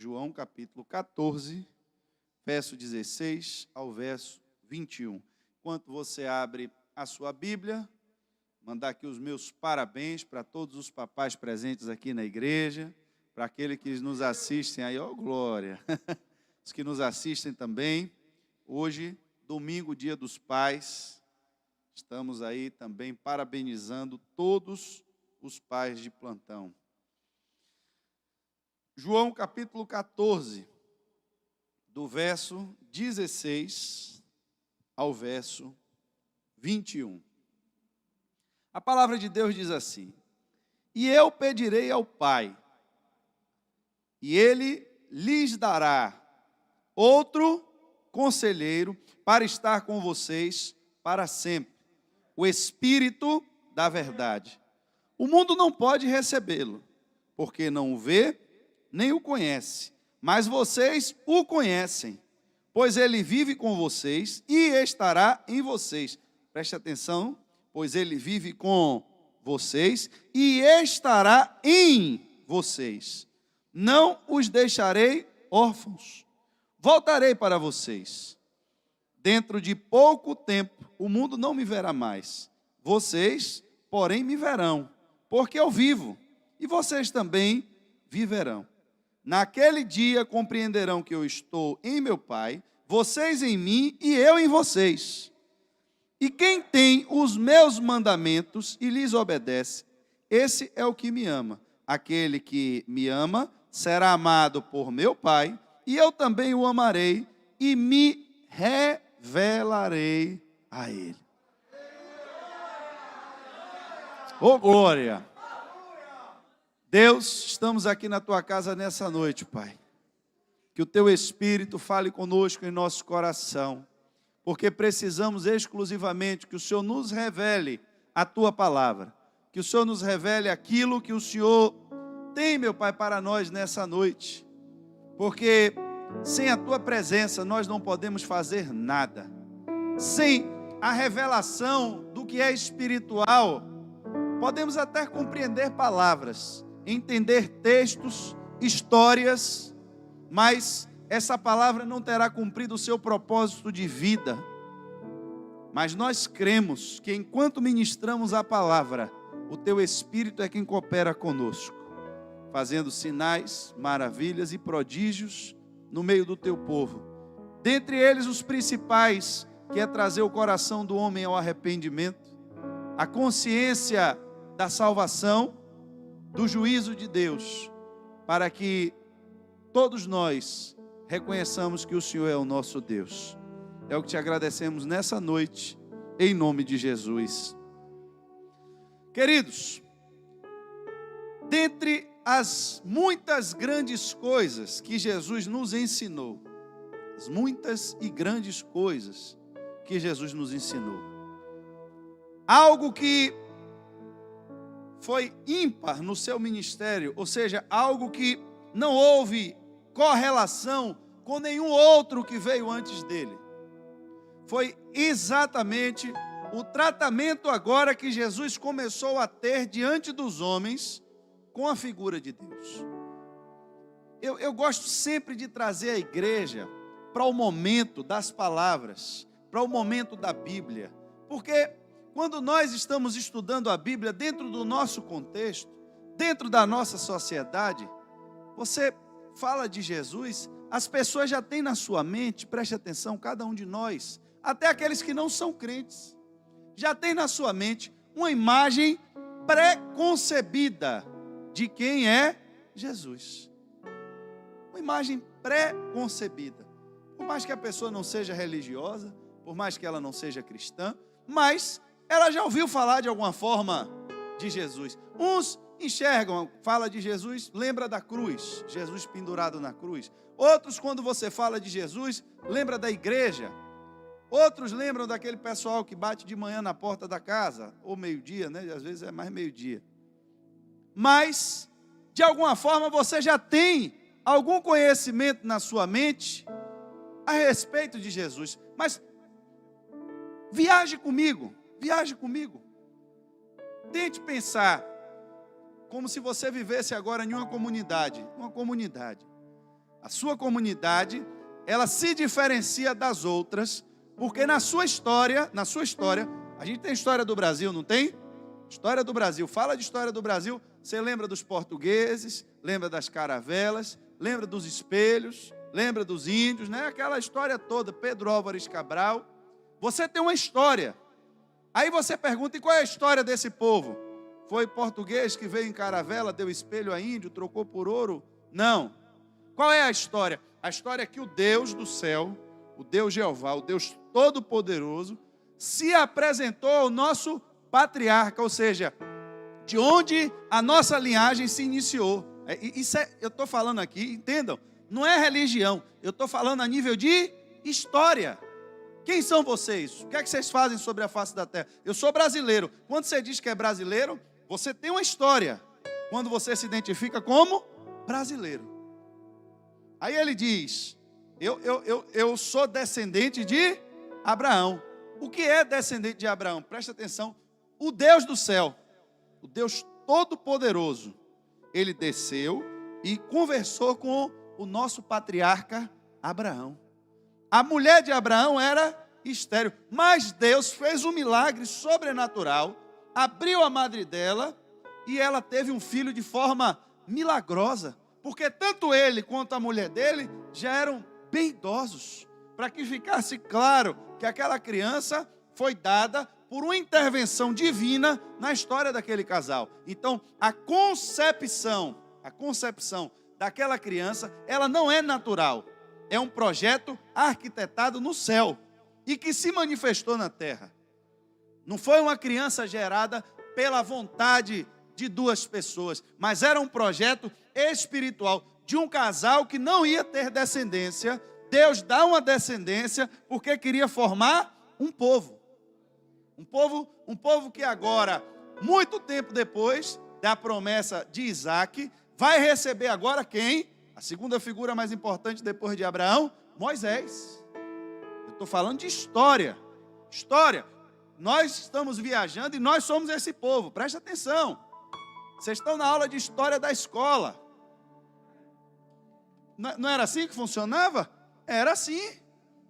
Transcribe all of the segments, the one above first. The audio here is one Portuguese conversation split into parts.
João capítulo 14, verso 16 ao verso 21. Enquanto você abre a sua Bíblia, mandar aqui os meus parabéns para todos os papais presentes aqui na igreja, para aqueles que nos assistem aí, ó glória, os que nos assistem também. Hoje, domingo, dia dos pais, estamos aí também parabenizando todos os pais de plantão. João capítulo 14, do verso 16 ao verso 21. A palavra de Deus diz assim: E eu pedirei ao Pai, e Ele lhes dará outro conselheiro para estar com vocês para sempre, o Espírito da verdade. O mundo não pode recebê-lo, porque não o vê, nem o conhece, mas vocês o conhecem, pois ele vive com vocês e estará em vocês. Preste atenção, pois ele vive com vocês e estará em vocês. Não os deixarei órfãos, voltarei para vocês. Dentro de pouco tempo, o mundo não me verá mais. Vocês, porém, me verão, porque eu vivo, e vocês também viverão. Naquele dia compreenderão que eu estou em meu Pai, vocês em mim e eu em vocês. E quem tem os meus mandamentos e lhes obedece, esse é o que me ama. Aquele que me ama será amado por meu Pai, e eu também o amarei e me revelarei a ele. Ô glória! Deus, estamos aqui na tua casa nessa noite, Pai. Que o teu Espírito fale conosco em nosso coração, porque precisamos exclusivamente que o Senhor nos revele a tua palavra, que o Senhor nos revele aquilo que o Senhor tem, meu Pai, para nós nessa noite, porque sem a tua presença nós não podemos fazer nada. Sem a revelação do que é espiritual, podemos até compreender palavras, entender textos, histórias, mas essa palavra não terá cumprido o seu propósito de vida. Mas nós cremos que enquanto ministramos a palavra, o teu Espírito é quem coopera conosco, fazendo sinais, maravilhas e prodígios no meio do teu povo. Dentre eles os principais, que é trazer o coração do homem ao arrependimento, a consciência da salvação, do juízo de Deus, para que todos nós reconheçamos que o Senhor é o nosso Deus. É o que te agradecemos nessa noite, em nome de Jesus. Queridos, dentre as muitas grandes coisas que Jesus nos ensinou, as muitas e grandes coisas que Jesus nos ensinou, algo que foi ímpar no seu ministério, ou seja, algo que não houve correlação com nenhum outro que veio antes dele. Foi exatamente o tratamento agora que Jesus começou a ter diante dos homens com a figura de Deus. Eu gosto sempre de trazer a igreja para o momento das palavras, para o momento da Bíblia, porque quando nós estamos estudando a Bíblia dentro do nosso contexto, dentro da nossa sociedade, você fala de Jesus, as pessoas já têm na sua mente, preste atenção, cada um de nós, até aqueles que não são crentes, já tem na sua mente uma imagem pré-concebida de quem é Jesus. Uma imagem pré-concebida. Por mais que a pessoa não seja religiosa, por mais que ela não seja cristã, mas ela já ouviu falar de alguma forma de Jesus. Uns enxergam, fala de Jesus, lembra da cruz, Jesus pendurado na cruz. Outros, quando você fala de Jesus, lembra da igreja. Outros lembram daquele pessoal que bate de manhã na porta da casa, ou meio-dia, né? Às vezes é mais meio-dia. Mas, de alguma forma, você já tem algum conhecimento na sua mente a respeito de Jesus. Mas, viaje comigo. Tente pensar como se você vivesse agora em uma comunidade. a sua comunidade, ela se diferencia das outras, porque na sua história, a gente tem história do Brasil, não tem? História do Brasil, fala de história do Brasil, você lembra dos portugueses, lembra das caravelas, lembra dos espelhos, lembra dos índios, né? Aquela história toda, Pedro Álvares Cabral. Você tem uma história. Aí você pergunta, e qual é a história desse povo? Foi português que veio em caravela, deu espelho a índio, trocou por ouro? Não. Qual é a história? A história é que o Deus do céu, o Deus Jeová, o Deus Todo-Poderoso, se apresentou ao nosso patriarca, ou seja, de onde a nossa linhagem se iniciou. Eu estou falando aqui, entendam, não é religião, eu estou falando a nível de história. Quem são vocês? O que é que vocês fazem sobre a face da terra? Eu sou brasileiro. Quando você diz que é brasileiro, você tem uma história. Quando você se identifica como brasileiro. Aí ele diz, eu sou descendente de Abraão. O que é descendente de Abraão? Presta atenção. O Deus do céu, o Deus Todo-Poderoso, ele desceu e conversou com o nosso patriarca Abraão. A mulher de Abraão era estéril, mas Deus fez um milagre sobrenatural, abriu a madre dela e ela teve um filho de forma milagrosa, porque tanto ele quanto a mulher dele já eram bem idosos, para que ficasse claro que aquela criança foi dada por uma intervenção divina na história daquele casal. Então, a concepção daquela criança, ela não é natural. É um projeto arquitetado no céu e que se manifestou na terra. Não foi uma criança gerada pela vontade de duas pessoas, mas era um projeto espiritual de um casal que não ia ter descendência. Deus dá uma descendência porque queria formar um povo. Um povo que agora, muito tempo depois da promessa de Isaac, vai receber agora quem? A segunda figura mais importante depois de Abraão, Moisés. Eu estou falando de história. História. Nós estamos viajando e nós somos esse povo. Presta atenção. Vocês estão na aula de história da escola. Não era assim que funcionava? Era assim.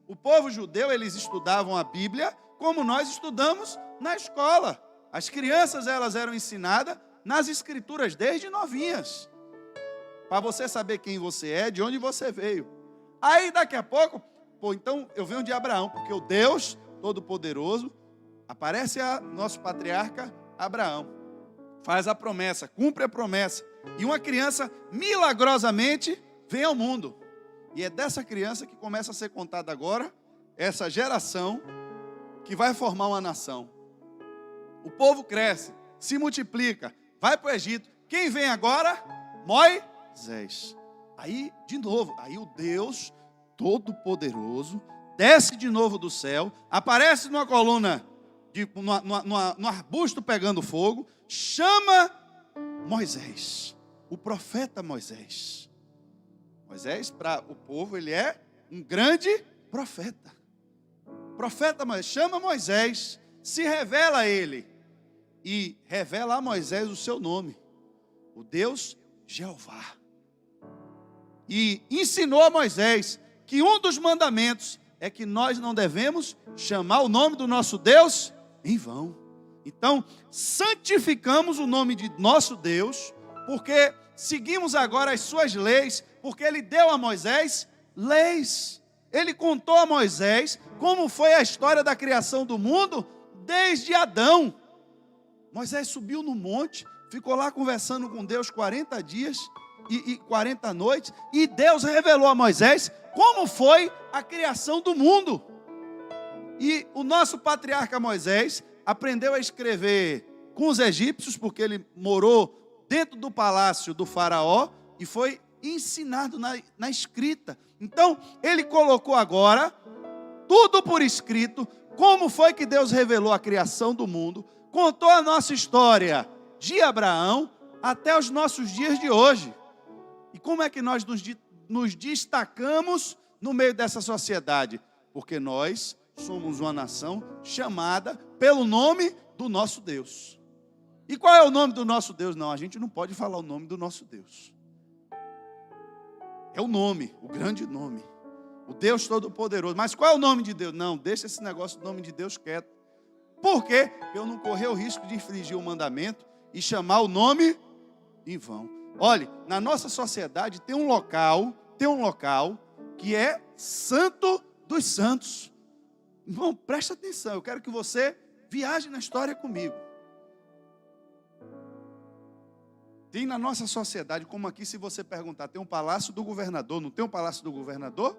O povo judeu, eles estudavam a Bíblia como nós estudamos na escola. As crianças, elas eram ensinadas nas escrituras desde novinhas. Para você saber quem você é, de onde você veio. Aí daqui a pouco, então eu venho de Abraão, porque o Deus Todo-Poderoso aparece a nosso patriarca Abraão. Faz a promessa, cumpre a promessa. E uma criança milagrosamente vem ao mundo. E é dessa criança que começa a ser contada agora, essa geração que vai formar uma nação. O povo cresce, se multiplica, vai para o Egito. Quem vem agora? Moisés. Aí, de novo, aí o Deus Todo-Poderoso desce de novo do céu, aparece numa coluna, no arbusto pegando fogo, chama Moisés, o profeta Moisés. Moisés, para o povo, ele é um grande profeta. Profeta Moisés, chama Moisés, se revela a ele e revela a Moisés o seu nome, o Deus Jeová. E ensinou a Moisés que um dos mandamentos é que nós não devemos chamar o nome do nosso Deus em vão. Então, santificamos o nome de nosso Deus, porque seguimos agora as suas leis, porque ele deu a Moisés leis. Ele contou a Moisés como foi a história da criação do mundo desde Adão. Moisés subiu no monte, ficou lá conversando com Deus 40 dias e 40 noites, e Deus revelou a Moisés como foi a criação do mundo. E o nosso patriarca Moisés aprendeu a escrever com os egípcios, porque ele morou dentro do palácio do faraó e foi ensinado na escrita. Então, ele colocou agora tudo por escrito, como foi que Deus revelou a criação do mundo, contou a nossa história de Abraão até os nossos dias de hoje. E como é que nós nos destacamos no meio dessa sociedade? Porque nós somos uma nação chamada pelo nome do nosso Deus. E qual é o nome do nosso Deus? Não, a gente não pode falar o nome do nosso Deus. É o nome, o grande nome. O Deus Todo-Poderoso. Mas qual é o nome de Deus? Não, deixa esse negócio do nome de Deus quieto. Por quê? Para eu não correr o risco de infringir o mandamento e chamar o nome em vão. Olhe, na nossa sociedade tem um local que é Santo dos Santos. Irmão, presta atenção, eu quero que você viaje na história comigo. Tem na nossa sociedade, como aqui, se você perguntar, tem um palácio do governador, não tem um palácio do governador?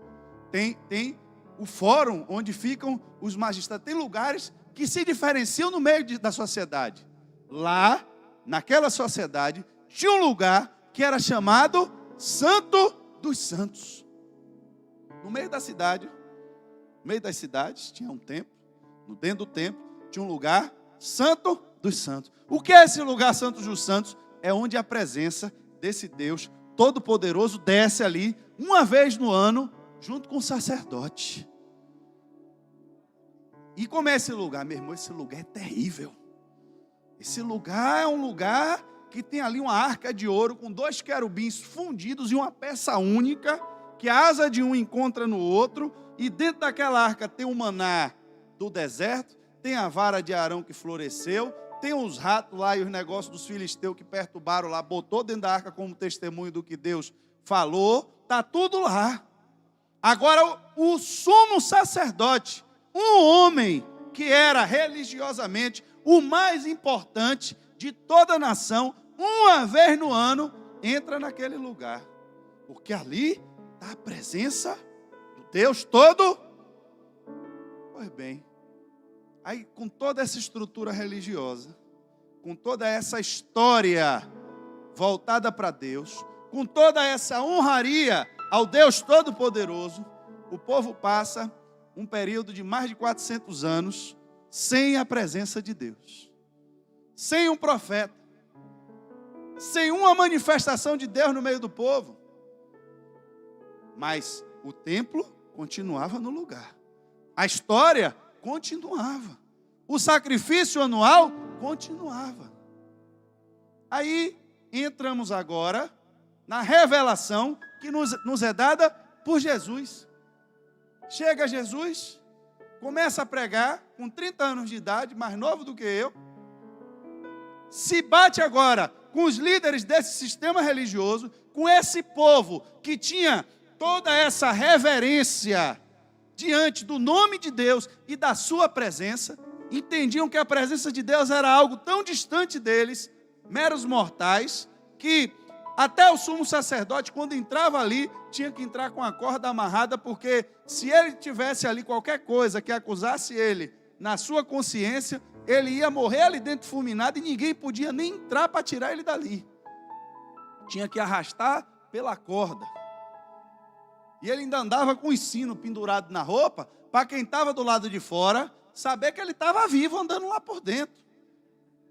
Tem o fórum onde ficam os magistrados. Tem lugares que se diferenciam no meio da sociedade. Lá, naquela sociedade, tinha um lugar que era chamado Santo dos Santos. No meio da cidade, no meio das cidades, tinha um templo. Dentro do templo, tinha um lugar Santo dos Santos. O que é esse lugar Santo dos Santos? É onde a presença desse Deus Todo-Poderoso desce ali, uma vez no ano, junto com o sacerdote. E como é esse lugar? Meu irmão, esse lugar é terrível. Esse lugar é um lugar que tem ali uma arca de ouro com 2 querubins fundidos e uma peça única, que a asa de um encontra no outro, e dentro daquela arca tem o maná do deserto, tem a vara de Arão que floresceu, tem os ratos lá e os negócios dos filisteus que perturbaram lá, botou dentro da arca como testemunho do que Deus falou, está tudo lá. Agora o sumo sacerdote, um homem que era religiosamente o mais importante de toda a nação, uma vez no ano, entra naquele lugar. Porque ali está a presença do Deus todo. Pois bem, aí com toda essa estrutura religiosa, com toda essa história voltada para Deus, com toda essa honraria ao Deus Todo-Poderoso, o povo passa um período de mais de 400 anos sem a presença de Deus, sem um profeta, sem uma manifestação de Deus no meio do povo. Mas o templo continuava no lugar, a história continuava, o sacrifício anual continuava. Aí entramos agora na revelação que nos é dada por Jesus. Chega Jesus, começa a pregar, com 30 anos de idade, mais novo do que eu, se bate agora com os líderes desse sistema religioso, com esse povo que tinha toda essa reverência diante do nome de Deus e da sua presença, entendiam que a presença de Deus era algo tão distante deles, meros mortais, que até o sumo sacerdote, quando entrava ali, tinha que entrar com a corda amarrada, porque se ele tivesse ali qualquer coisa que acusasse ele na sua consciência, ele ia morrer ali dentro fulminado e ninguém podia nem entrar para tirar ele dali. Tinha que arrastar pela corda. E ele ainda andava com o sino pendurado na roupa, para quem estava do lado de fora, saber que ele estava vivo andando lá por dentro.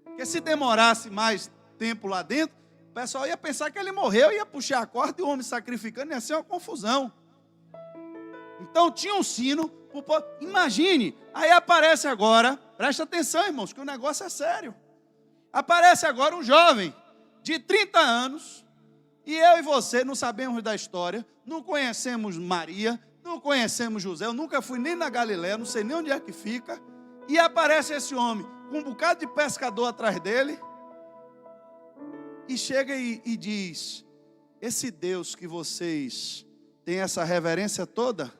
Porque se demorasse mais tempo lá dentro, o pessoal ia pensar que ele morreu, ia puxar a corda e o homem sacrificando, ia ser uma confusão. Então tinha um sino. Imagine, aí aparece agora, presta atenção, irmãos, que o negócio é sério. Aparece agora um jovem de 30 anos, e eu e você não sabemos da história, não conhecemos Maria, não conhecemos José, eu nunca fui nem na Galiléia, não sei nem onde é que fica, e aparece esse homem com um bocado de pescador atrás dele, e chega e diz: esse Deus que vocês têm essa reverência toda,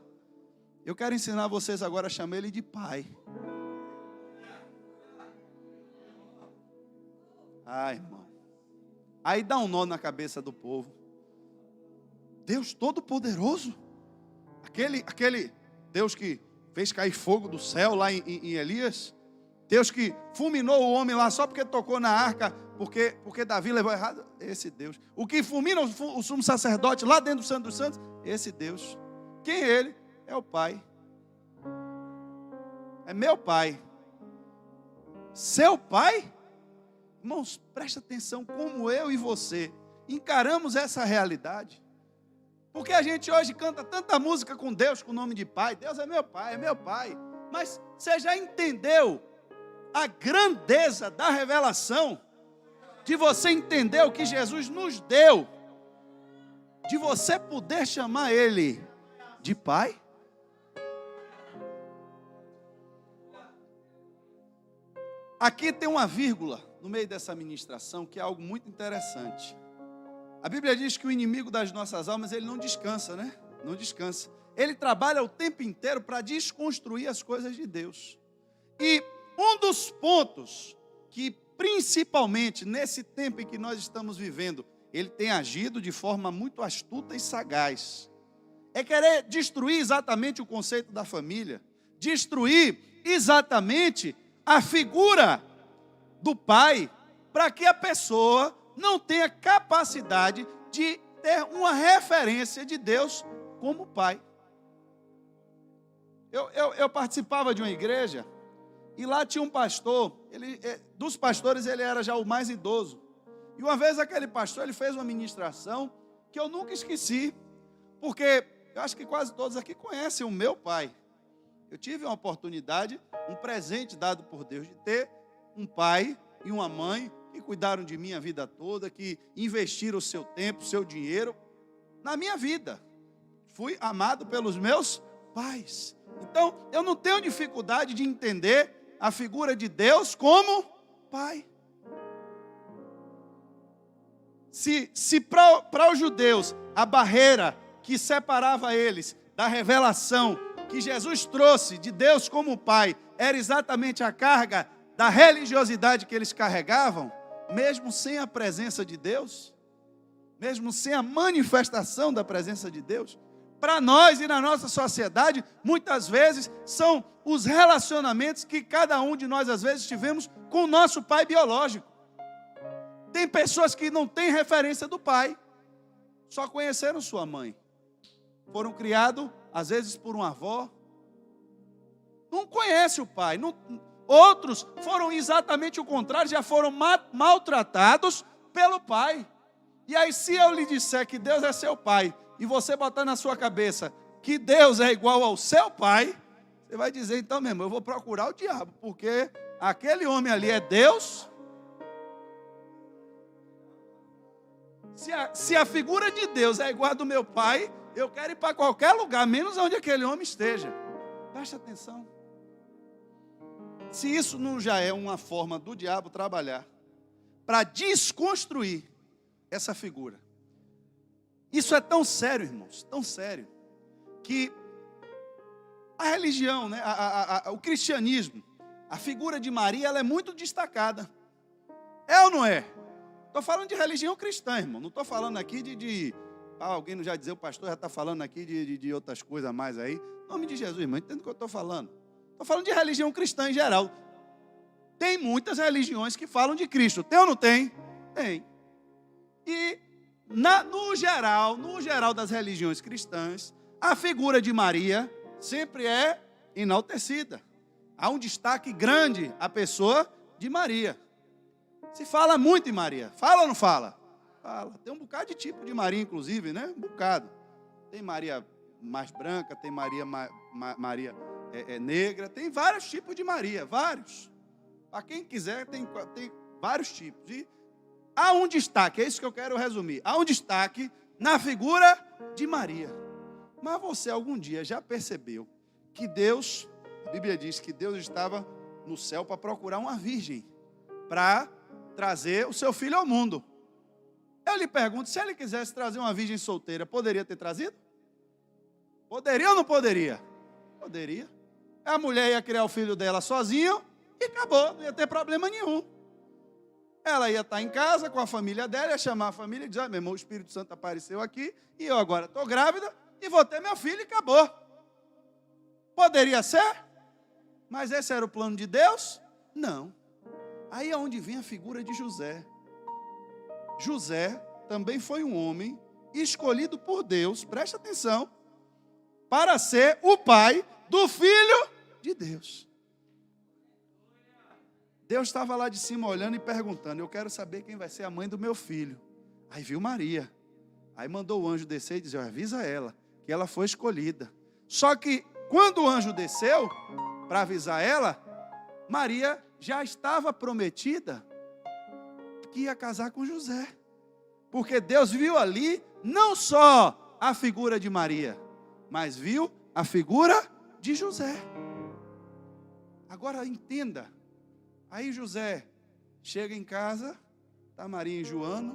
eu quero ensinar vocês agora a chamar ele de Pai. Ai, irmão. Aí dá um nó na cabeça do povo. Deus Todo-Poderoso, aquele Deus que fez cair fogo do céu lá em Elias, Deus que fulminou o homem lá só porque tocou na arca, porque Davi levou errado, esse Deus. O que fulmina o sumo sacerdote lá dentro do Santo dos Santos, esse Deus. Quem é ele? É o Pai. É meu Pai. Seu Pai? Irmãos, presta atenção como eu e você encaramos essa realidade. Porque a gente hoje canta tanta música com Deus, com o nome de Pai. Deus é meu Pai, é meu Pai. Mas você já entendeu a grandeza da revelação? De você entender o que Jesus nos deu? de você poder chamar Ele de Pai? Aqui tem uma vírgula no meio dessa ministração que é algo muito interessante. A Bíblia diz que o inimigo das nossas almas, ele não descansa, né? Não descansa. Ele trabalha o tempo inteiro para desconstruir as coisas de Deus. E um dos pontos que, principalmente nesse tempo em que nós estamos vivendo, ele tem agido de forma muito astuta e sagaz, é querer destruir exatamente o conceito da família, destruir exatamente a figura do pai, para que a pessoa não tenha capacidade de ter uma referência de Deus como pai. Eu participava de uma igreja, e lá tinha um pastor, dos pastores ele era já o mais idoso. E uma vez aquele pastor, ele fez uma ministração que eu nunca esqueci, porque eu acho que quase todos aqui conhecem o meu pai. Eu tive uma oportunidade, um presente dado por Deus, de ter um pai e uma mãe que cuidaram de mim a vida toda, que investiram o seu tempo, o seu dinheiro na minha vida. Fui amado pelos meus pais. Então, eu não tenho dificuldade de entender a figura de Deus como pai. Se para os judeus a barreira que separava eles da revelação que Jesus trouxe de Deus como Pai era exatamente a carga da religiosidade que eles carregavam, mesmo sem a presença de Deus, mesmo sem a manifestação da presença de Deus, para nós e na nossa sociedade, muitas vezes são os relacionamentos que cada um de nós às vezes tivemos com o nosso pai biológico. Tem pessoas que não têm referência do pai, só conheceram sua mãe. Foram criados, às vezes, por uma avó. Não conhece o pai. Outros foram exatamente o contrário, já foram maltratados pelo pai. E aí, se eu lhe disser que Deus é seu pai, e você botar na sua cabeça que Deus é igual ao seu pai, você vai dizer, então mesmo, eu vou procurar o diabo, porque aquele homem ali é Deus. Se a figura de Deus é igual a do meu pai, eu quero ir para qualquer lugar, menos onde aquele homem esteja. Preste atenção. Se isso não já é uma forma do diabo trabalhar para desconstruir essa figura. Isso é tão sério, irmãos, tão sério, que a religião, né, o cristianismo, a figura de Maria, ela é muito destacada. É ou não é? Estou falando de religião cristã, irmão. Não estou falando aqui alguém não já dizer, o pastor já está falando aqui de outras coisas a mais aí. Em nome de Jesus, irmão, entende o que eu estou falando? Estou falando de religião cristã em geral. Tem muitas religiões que falam de Cristo. Tem ou não tem? Tem. E no geral das religiões cristãs, a figura de Maria sempre é enaltecida. Há um destaque grande à pessoa de Maria. Se fala muito em Maria. Fala ou não fala? Fala. Tem um bocado de tipo de Maria, inclusive, né? Um bocado. Tem Maria mais branca, tem Maria negra, tem vários tipos de Maria, vários. Para quem quiser, tem vários tipos. E há um destaque, é isso que eu quero resumir. Há um destaque na figura de Maria. Mas você algum dia já percebeu que Deus, a Bíblia diz que Deus estava no céu para procurar uma virgem, para trazer o seu filho ao mundo. Eu lhe pergunto, se ele quisesse trazer uma virgem solteira, poderia ter trazido? Poderia ou não poderia? Poderia. A mulher ia criar o filho dela sozinha e acabou, não ia ter problema nenhum. Ela ia estar em casa com a família dela, ia chamar a família e dizer, meu irmão, o Espírito Santo apareceu aqui e eu agora estou grávida e vou ter meu filho e acabou. Poderia ser? Mas esse era o plano de Deus? Não. Aí é onde vem a figura de José. José também foi um homem escolhido por Deus, presta atenção, para ser o pai do filho de Deus. Deus estava lá de cima olhando e perguntando, eu quero saber quem vai ser a mãe do meu filho. Aí viu Maria. Aí mandou o anjo descer e dizer, avisa ela, que ela foi escolhida. Só que quando o anjo desceu para avisar ela, Maria já estava prometida que ia casar com José. Porque Deus viu ali não só a figura de Maria, mas viu a figura de José. Agora entenda. Aí José chega em casa, está Maria enjoando.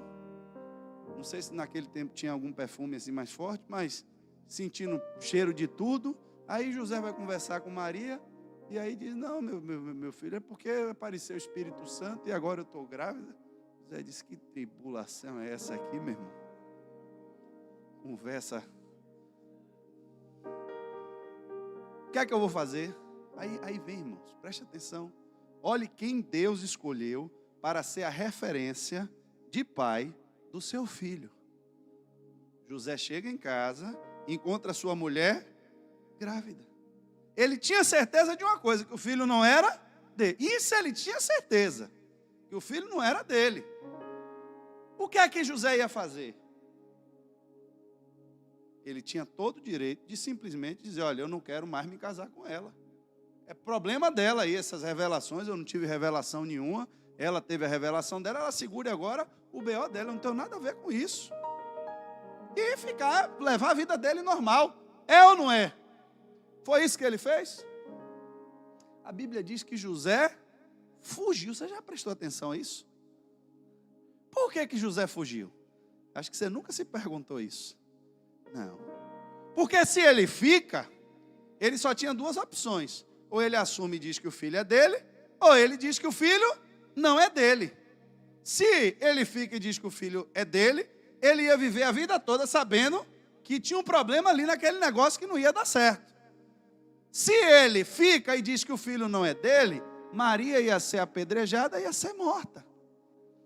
Não sei se naquele tempo tinha algum perfume assim mais forte, mas sentindo cheiro de tudo. Aí José vai conversar com Maria. E aí diz, não, meu filho, é porque apareceu o Espírito Santo e agora eu estou grávida. José disse, que tribulação é essa aqui, meu irmão? Conversa. O que é que eu vou fazer? Aí vem, irmãos, preste atenção. Olhe quem Deus escolheu para ser a referência de pai do seu filho. José chega em casa, encontra sua mulher grávida. Ele tinha certeza de uma coisa, que o filho não era dele. Isso ele tinha certeza, que o filho não era dele. O que é que José ia fazer? Ele tinha todo o direito de simplesmente dizer, olha, eu não quero mais me casar com ela. É problema dela aí, essas revelações, eu não tive revelação nenhuma. Ela teve a revelação dela, ela segure agora o BO dela, eu não tenho nada a ver com isso. E levar a vida dele normal. É ou não é? Foi isso que ele fez? A Bíblia diz que José fugiu. Você já prestou atenção a isso? Por que José fugiu? Acho que você nunca se perguntou isso. Não. Porque se ele fica, ele só tinha duas opções. Ou ele assume e diz que o filho é dele, ou ele diz que o filho não é dele. Se ele fica e diz que o filho é dele, ele ia viver a vida toda sabendo que tinha um problema ali naquele negócio que não ia dar certo. Se ele fica e diz que o filho não é dele, Maria ia ser apedrejada e ia ser morta.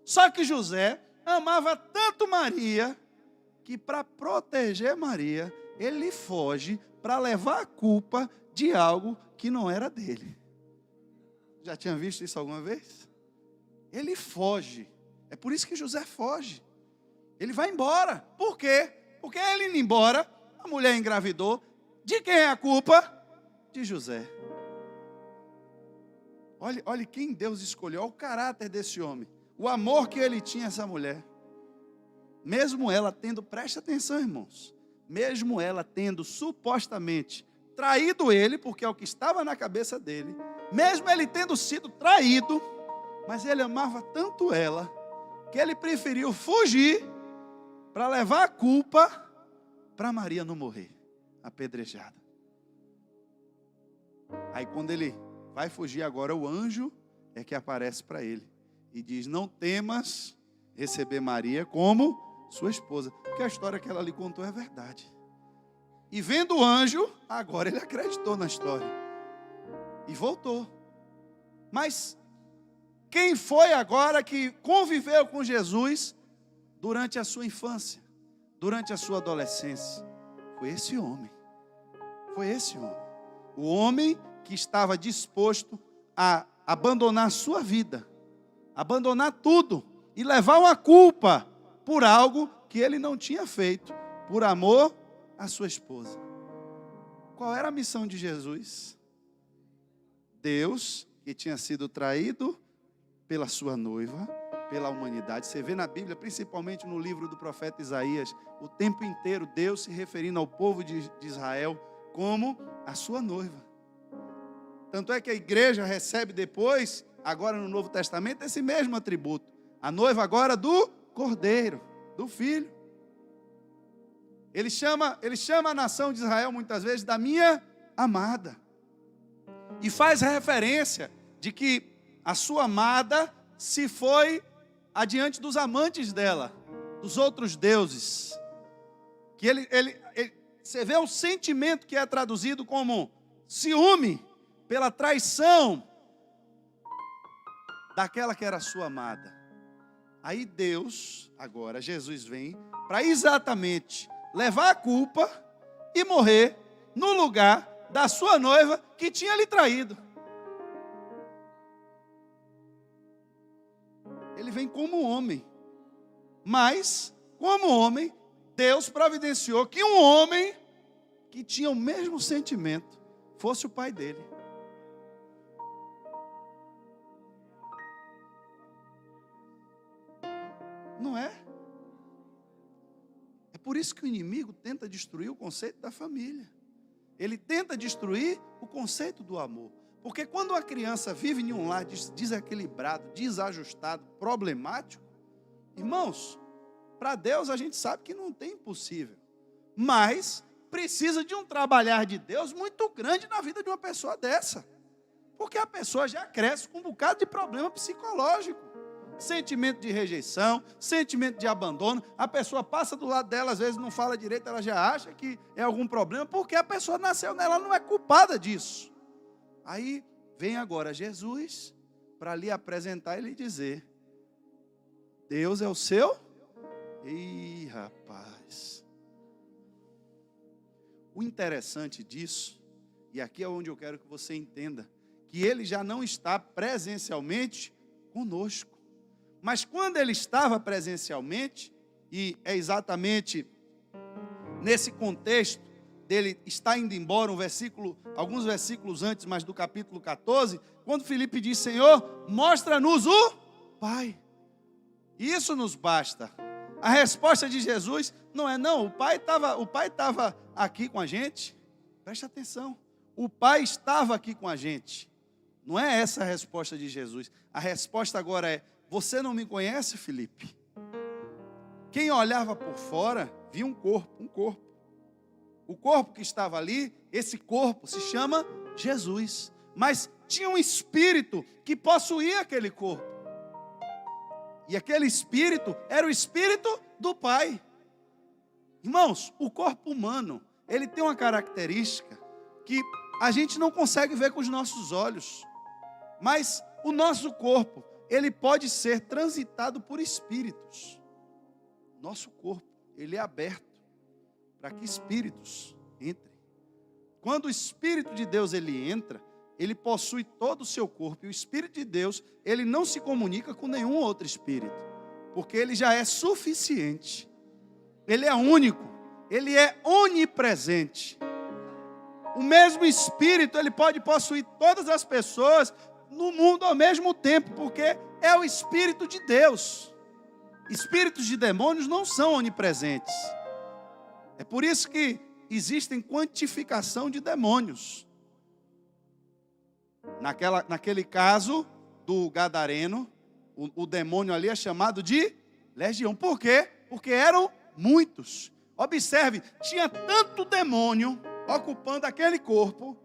Só que José amava tanto Maria, que para proteger Maria, ele foge para levar a culpa de algo que não era dele. Já tinha visto isso alguma vez? Ele foge. É por isso que José foge. Ele vai embora. Por quê? Porque ele indo embora, a mulher engravidou. De quem é a culpa? De José. Olhe quem Deus escolheu. Olha o caráter desse homem. O amor que ele tinha a essa mulher. Mesmo ela tendo, preste atenção, irmãos. Mesmo ela tendo supostamente traído ele, porque é o que estava na cabeça dele. Mesmo ele tendo sido traído, mas ele amava tanto ela, que ele preferiu fugir para levar a culpa para Maria não morrer apedrejada. Aí quando ele vai fugir agora, o anjo é que aparece para ele e diz, não temas receber Maria como sua esposa, porque a história que ela lhe contou é verdade. E vendo o anjo, agora ele acreditou na história e voltou. Mas quem foi agora que conviveu com Jesus durante a sua infância, durante a sua adolescência? Foi esse homem. Foi esse homem. O homem que estava disposto a abandonar sua vida, abandonar tudo e levar uma culpa por algo que ele não tinha feito, por amor à sua esposa. Qual era a missão de Jesus? Deus, que tinha sido traído pela sua noiva, pela humanidade. Você vê na Bíblia, principalmente no livro do profeta Isaías, o tempo inteiro Deus se referindo ao povo de Israel como a sua noiva. Tanto é que a igreja recebe depois, agora no Novo Testamento, esse mesmo atributo. A noiva agora do Cordeiro, do Filho. Ele chama a nação de Israel muitas vezes da minha amada. E faz referência de que a sua amada se foi adiante dos amantes dela, dos outros deuses. Que você vê um sentimento que é traduzido como ciúme pela traição daquela que era sua amada. Aí Deus, agora Jesus vem para exatamente levar a culpa e morrer no lugar da sua noiva que tinha lhe traído. Ele vem como homem, mas como homem, Deus providenciou que um homem que tinha o mesmo sentimento fosse o pai dele. Não é? por isso que o inimigo tenta destruir o conceito da família. Ele tenta destruir o conceito do amor. Porque quando uma criança vive em um lar desequilibrado, desajustado, problemático, irmãos, para Deus a gente sabe que não tem impossível. Mas precisa de um trabalhar de Deus muito grande na vida de uma pessoa dessa. Porque a pessoa já cresce com um bocado de problema psicológico. Sentimento de rejeição, sentimento de abandono. A pessoa passa do lado dela, às vezes não fala direito, ela já acha que é algum problema, porque a pessoa nasceu nela, ela não é culpada disso. Aí vem agora Jesus para lhe apresentar e lhe dizer: Deus é o seu? Ih, rapaz. O interessante disso, e aqui é onde eu quero que você entenda, que ele já não está presencialmente conosco. Mas quando ele estava presencialmente, e é exatamente nesse contexto dele está indo embora, alguns versículos antes, mas do capítulo 14, quando Filipe diz: Senhor, mostra-nos o Pai. Isso nos basta. A resposta de Jesus não é: não, o Pai estava aqui com a gente. Preste atenção. O Pai estava aqui com a gente. Não é essa a resposta de Jesus. A resposta agora é: você não me conhece, Filipe? Quem olhava por fora, via um corpo. O corpo que estava ali, esse corpo se chama Jesus. Mas tinha um espírito que possuía aquele corpo. E aquele espírito era o espírito do Pai. Irmãos, o corpo humano, ele tem uma característica que a gente não consegue ver com os nossos olhos. Mas o nosso corpo, ele pode ser transitado por espíritos. Nosso corpo, ele é aberto para que espíritos entrem. Quando o Espírito de Deus ele entra, ele possui todo o seu corpo. E o Espírito de Deus, ele não se comunica com nenhum outro espírito, porque ele já é suficiente. Ele é único, ele é onipresente. O mesmo Espírito, ele pode possuir todas as pessoas no mundo ao mesmo tempo, porque é o Espírito de Deus. Espíritos de demônios não são onipresentes. É por isso que existem quantificação de demônios. Naquele caso do gadareno, o demônio ali é chamado de legião. Por quê? Porque eram muitos. Observe, tinha tanto demônio ocupando aquele corpo.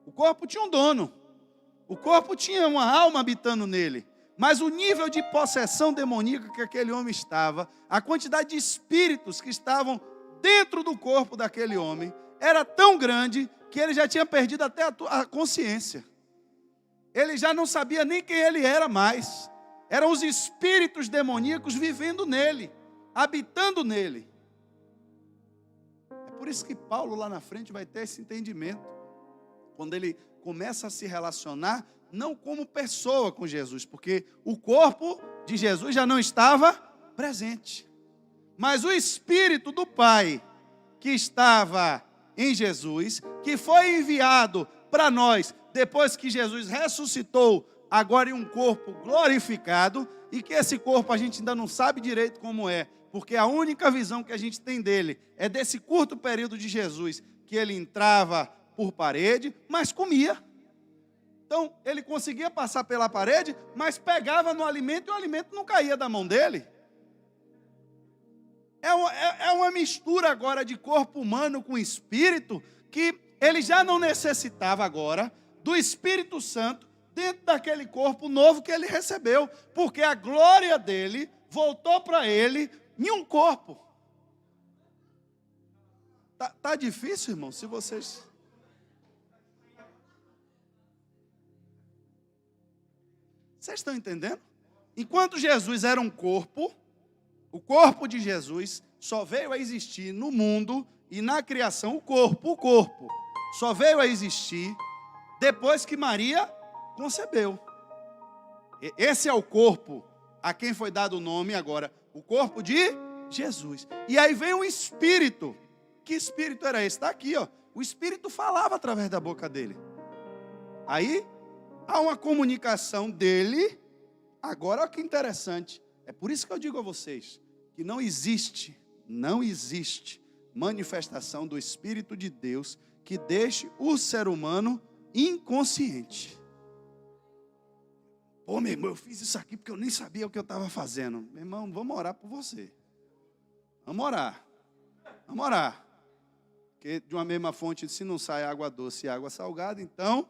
O corpo tinha um dono. O corpo tinha uma alma habitando nele. Mas o nível de possessão demoníaca que aquele homem estava, a quantidade de espíritos que estavam dentro do corpo daquele homem, era tão grande que ele já tinha perdido até a consciência. Ele já não sabia nem quem ele era mais. Eram os espíritos demoníacos vivendo nele, habitando nele. É por isso que Paulo lá na frente vai ter esse entendimento. Quando ele começa a se relacionar, não como pessoa com Jesus, porque o corpo de Jesus já não estava presente. Mas o Espírito do Pai, que estava em Jesus, que foi enviado para nós, depois que Jesus ressuscitou, agora em um corpo glorificado, e que esse corpo a gente ainda não sabe direito como é, porque a única visão que a gente tem dele é desse curto período de Jesus, que ele entrava por parede, mas comia. Então, ele conseguia passar pela parede, mas pegava no alimento e o alimento não caía da mão dele. É uma mistura agora de corpo humano com espírito, que ele já não necessitava agora do Espírito Santo dentro daquele corpo novo que ele recebeu, porque a glória dele voltou para ele em um corpo. Tá difícil, irmão, se vocês... Vocês estão entendendo? Enquanto Jesus era um corpo, o corpo de Jesus só veio a existir no mundo e na criação, o corpo só veio a existir depois que Maria concebeu. Esse é o corpo a quem foi dado o nome agora, o corpo de Jesus. E aí vem o Espírito. Que Espírito era esse? Está aqui, ó. O Espírito falava através da boca dele. Aí há uma comunicação dele. Agora, olha que interessante. É por isso que eu digo a vocês que não existe não existe manifestação do Espírito de Deus que deixe o ser humano inconsciente. Pô, meu irmão, eu fiz isso aqui porque eu nem sabia o que eu estava fazendo. Meu irmão, vamos orar por você. Vamos orar. Vamos orar. Porque de uma mesma fonte, se não sai água doce e água salgada, então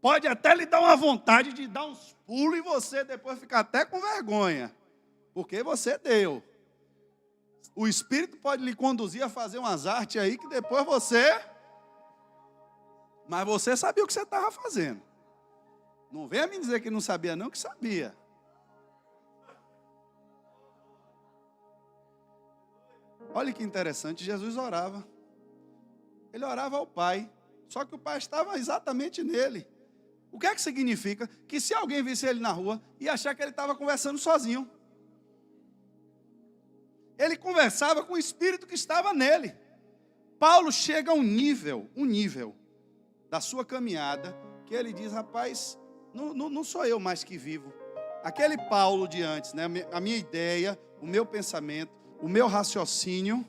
pode até lhe dar uma vontade de dar uns pulos e você depois ficar até com vergonha. Porque você deu. O Espírito pode lhe conduzir a fazer umas artes aí que depois você... Mas você sabia o que você estava fazendo. Não venha me dizer que não sabia, não, que sabia. Olha que interessante, Jesus orava. Ele orava ao Pai, só que o Pai estava exatamente nele. O que é que significa? Que se alguém visse ele na rua, ia achar que ele estava conversando sozinho. Ele conversava com o Espírito que estava nele. Paulo chega a um nível da sua caminhada, que ele diz, rapaz, não sou eu mais que vivo. Aquele Paulo de antes, né? A minha ideia, o meu pensamento, o meu raciocínio,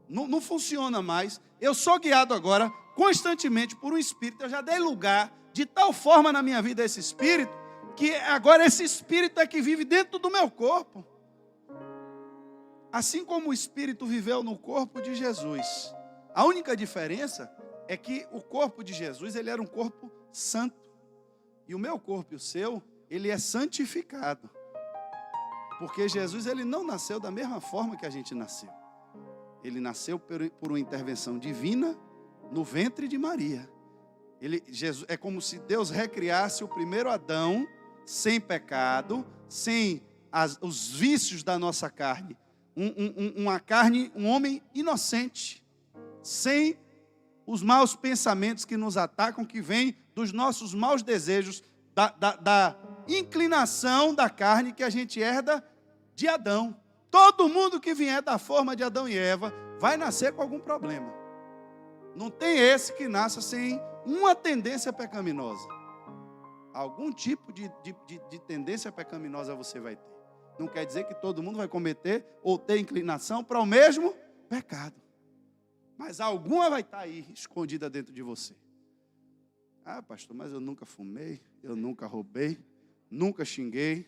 não funciona mais. Eu sou guiado agora constantemente por um Espírito. Eu já dei lugar de tal forma na minha vida a esse Espírito, que agora esse Espírito é que vive dentro do meu corpo. Assim como o Espírito viveu no corpo de Jesus. A única diferença é que o corpo de Jesus, ele era um corpo santo. E o meu corpo e o seu, ele é santificado. Porque Jesus, ele não nasceu da mesma forma que a gente nasceu. Ele nasceu por uma intervenção divina no ventre de Maria. Jesus, é como se Deus recriasse o primeiro Adão, sem pecado, sem os vícios da nossa carne. Uma carne, um homem inocente, sem os maus pensamentos que nos atacam, que vêm dos nossos maus desejos, da inclinação da carne que a gente herda de Adão. Todo mundo que vier da forma de Adão e Eva vai nascer com algum problema. Não tem esse que nasça sem uma tendência pecaminosa. Algum tipo de tendência pecaminosa você vai ter. Não quer dizer que todo mundo vai cometer ou ter inclinação para o mesmo pecado. Mas alguma vai estar aí escondida dentro de você. Ah, pastor, mas eu nunca fumei, eu nunca roubei, nunca xinguei.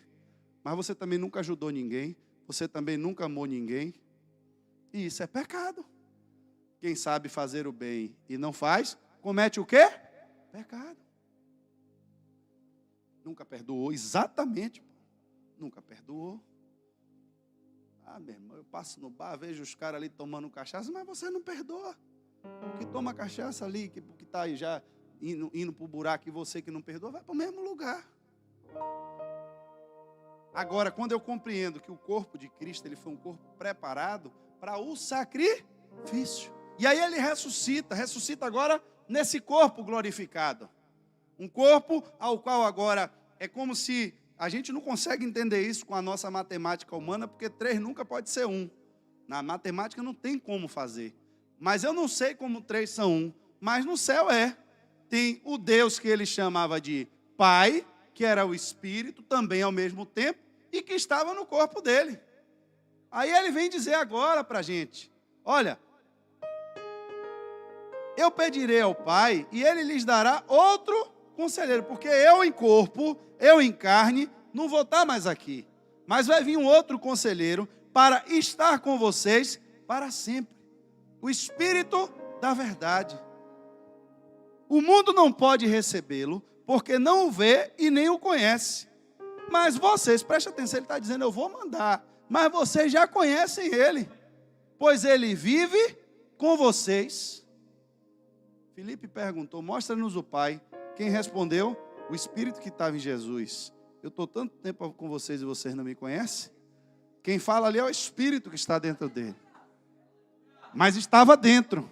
Mas você também nunca ajudou ninguém, você também nunca amou ninguém. E isso é pecado. Quem sabe fazer o bem e não faz, comete o quê? Pecado. Nunca perdoou, exatamente. Nunca perdoou. Ah, meu irmão, eu passo no bar, vejo os caras ali tomando cachaça, mas você não perdoa. O que toma cachaça ali, que está aí já indo para o buraco, e você que não perdoa, vai para o mesmo lugar. Agora, quando eu compreendo que o corpo de Cristo, ele foi um corpo preparado para o sacrifício. E aí ele ressuscita agora nesse corpo glorificado. Um corpo ao qual agora é como se... A gente não consegue entender isso com a nossa matemática humana, porque 3 nunca pode ser 1. Na matemática não tem como fazer. Mas eu não sei como 3 são 1. Mas no céu é. Tem o Deus que ele chamava de Pai, que era o Espírito, também ao mesmo tempo, e que estava no corpo dele. Aí ele vem dizer agora para a gente, olha, eu pedirei ao Pai, e ele lhes dará outro conselheiro, porque eu em corpo, eu em carne, não vou estar mais aqui. Mas vai vir um outro conselheiro para estar com vocês para sempre. O Espírito da verdade. O mundo não pode recebê-lo, porque não o vê e nem o conhece. Mas vocês, preste atenção, ele está dizendo, eu vou mandar. Mas vocês já conhecem ele, pois ele vive com vocês. Filipe perguntou, mostra-nos o Pai. Quem respondeu? O Espírito que estava em Jesus. Eu estou tanto tempo com vocês e vocês não me conhecem. Quem fala ali é o Espírito que está dentro dele. Mas estava dentro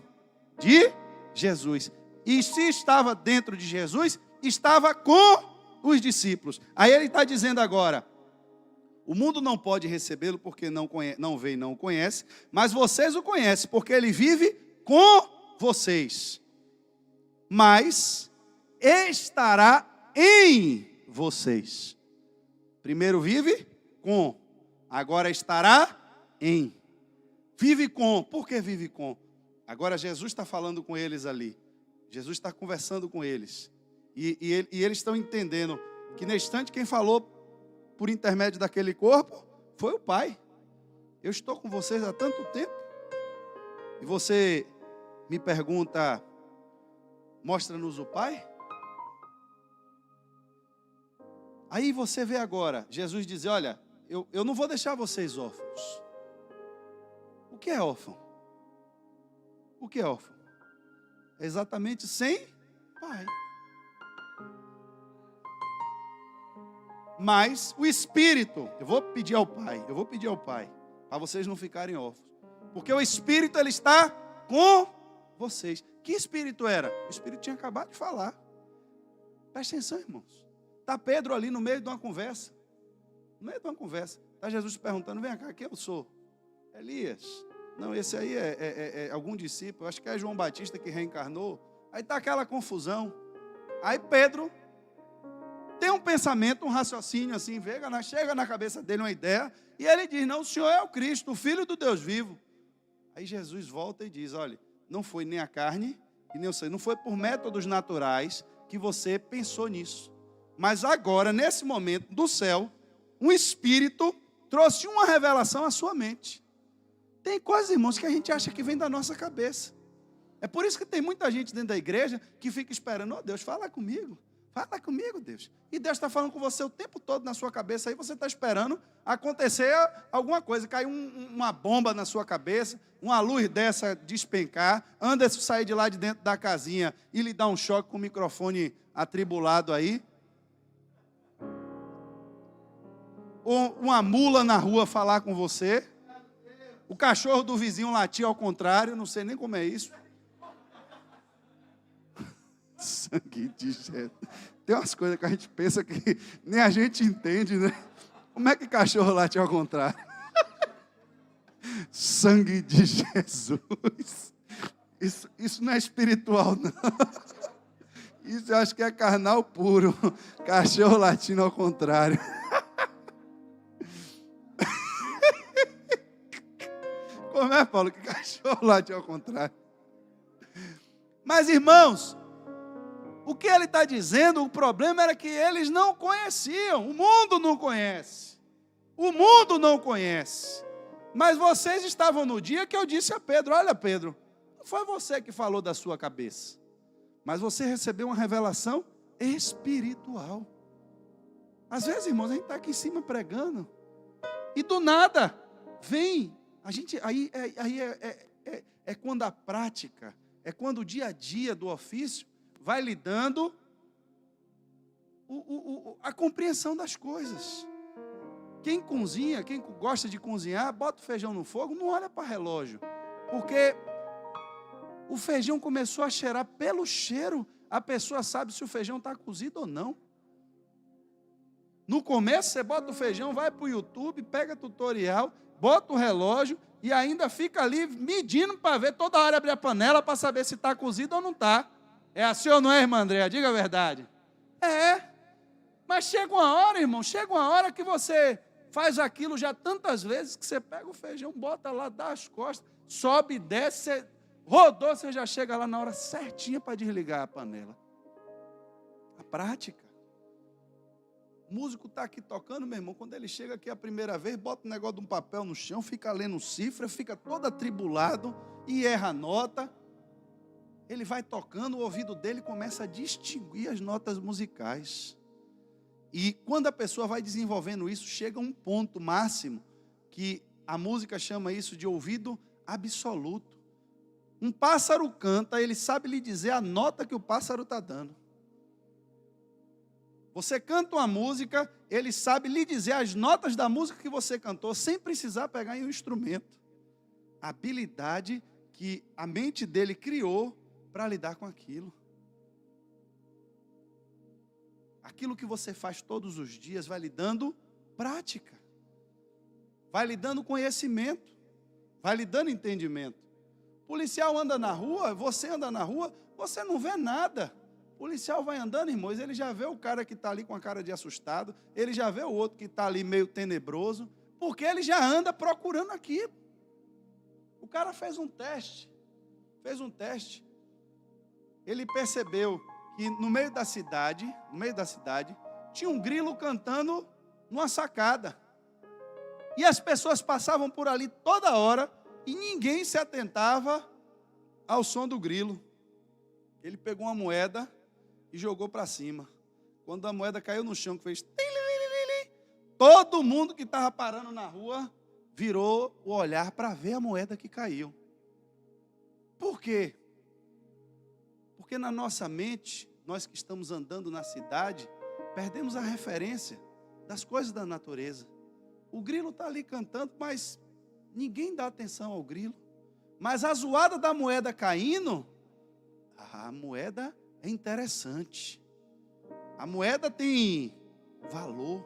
de Jesus. E se estava dentro de Jesus, estava com os discípulos. Aí ele está dizendo agora, o mundo não pode recebê-lo porque não vê e não o conhece, mas vocês o conhecem, porque ele vive com vocês. Mas estará em vocês. Primeiro vive com, agora estará em. Vive com. Por que vive com? Agora Jesus está falando com eles ali. Jesus está conversando com eles. E eles estão entendendo que nesse instante quem falou por intermédio daquele corpo foi o Pai. Eu estou com vocês há tanto tempo. E você me pergunta, mostra-nos o Pai? Aí você vê agora, Jesus diz, olha, eu não vou deixar vocês órfãos. O que é órfão? O que é órfão? É exatamente sem pai. Mas o Espírito, eu vou pedir ao Pai, para vocês não ficarem órfãos. Porque o Espírito, ele está com vocês. Que Espírito era? O Espírito tinha acabado de falar. Presta atenção, irmãos. Está Pedro ali no meio de uma conversa. No meio de uma conversa. Está Jesus perguntando, vem cá, quem eu sou? Elias. Não, esse aí é algum discípulo. Acho que é João Batista que reencarnou. Aí está aquela confusão. Aí Pedro tem um pensamento, um raciocínio assim, chega na cabeça dele uma ideia. E ele diz, não, o Senhor é o Cristo, o Filho do Deus vivo. Aí Jesus volta e diz, olha, não foi nem a carne e nem o sangue. Não foi por métodos naturais que você pensou nisso. Mas agora, nesse momento, do céu, um Espírito trouxe uma revelação à sua mente. Tem coisas, irmãos, que a gente acha que vem da nossa cabeça. É por isso que tem muita gente dentro da igreja que fica esperando, oh, Deus, fala comigo, Deus. E Deus está falando com você o tempo todo na sua cabeça, aí você está esperando acontecer alguma coisa, cair uma bomba na sua cabeça, uma luz dessa despencar, Anderson sair de lá de dentro da casinha e lhe dar um choque com o microfone atribulado aí. Ou uma mula na rua falar com você. O cachorro do vizinho latir ao contrário, não sei nem como é isso. Sangue de Jesus. Tem umas coisas que a gente pensa que nem a gente entende, né? Como é que cachorro late ao contrário? Sangue de Jesus. Isso não é espiritual, não. Isso eu acho que é carnal puro. Cachorro latindo ao contrário. Como é, Paulo, que cachorro late ao contrário? Mas, irmãos, o que ele está dizendo, o problema era que eles não conheciam. O mundo não conhece. O mundo não conhece. Mas vocês estavam no dia que eu disse a Pedro, olha, Pedro, não foi você que falou da sua cabeça, mas você recebeu uma revelação espiritual. Às vezes, irmãos, a gente está aqui em cima pregando, e do nada, vem... É quando a prática, é quando o dia a dia do ofício vai lhe dando a compreensão das coisas. Quem cozinha, quem gosta de cozinhar, bota o feijão no fogo, não olha para relógio, porque o feijão começou a cheirar, pelo cheiro, a pessoa sabe se o feijão está cozido ou não. No começo, você bota o feijão, vai para o YouTube, pega tutorial, bota o relógio e ainda fica ali medindo para ver, toda hora abre a panela para saber se está cozido ou não está. É assim ou não é, irmã Andréa? Diga a verdade. É, mas chega uma hora, irmão, chega uma hora que você faz aquilo já tantas vezes que você pega o feijão, bota lá, dá as costas, sobe e desce, você rodou, você já chega lá na hora certinha para desligar a panela. A prática. O músico está aqui tocando, meu irmão, quando ele chega aqui a primeira vez, bota um negócio de um papel no chão, fica lendo cifra, fica todo atribulado e erra a nota. Ele vai tocando, o ouvido dele começa a distinguir as notas musicais. E quando a pessoa vai desenvolvendo isso, chega a um ponto máximo, que a música chama isso de ouvido absoluto. Um pássaro canta, ele sabe lhe dizer a nota que o pássaro está dando. Você canta uma música, ele sabe lhe dizer as notas da música que você cantou, sem precisar pegar em um instrumento. A habilidade que a mente dele criou para lidar com aquilo. Aquilo que você faz todos os dias vai lhe dando prática, vai lhe dando conhecimento, vai lhe dando entendimento. O policial anda na rua, você anda na rua, você não vê nada. O policial vai andando, irmãos, ele já vê o cara que está ali com a cara de assustado, ele já vê o outro que está ali meio tenebroso, porque ele já anda procurando aquilo. O cara fez um teste. Ele percebeu que no meio da cidade, tinha um grilo cantando numa sacada. E as pessoas passavam por ali toda hora e ninguém se atentava ao som do grilo. Ele pegou uma moeda e jogou para cima. Quando a moeda caiu no chão, que fez... todo mundo que estava parando na rua virou o olhar para ver a moeda que caiu. Por quê? Porque na nossa mente, nós que estamos andando na cidade, perdemos a referência das coisas da natureza. O grilo está ali cantando, mas ninguém dá atenção ao grilo. Mas a zoada da moeda caindo, a moeda é interessante. A moeda tem valor.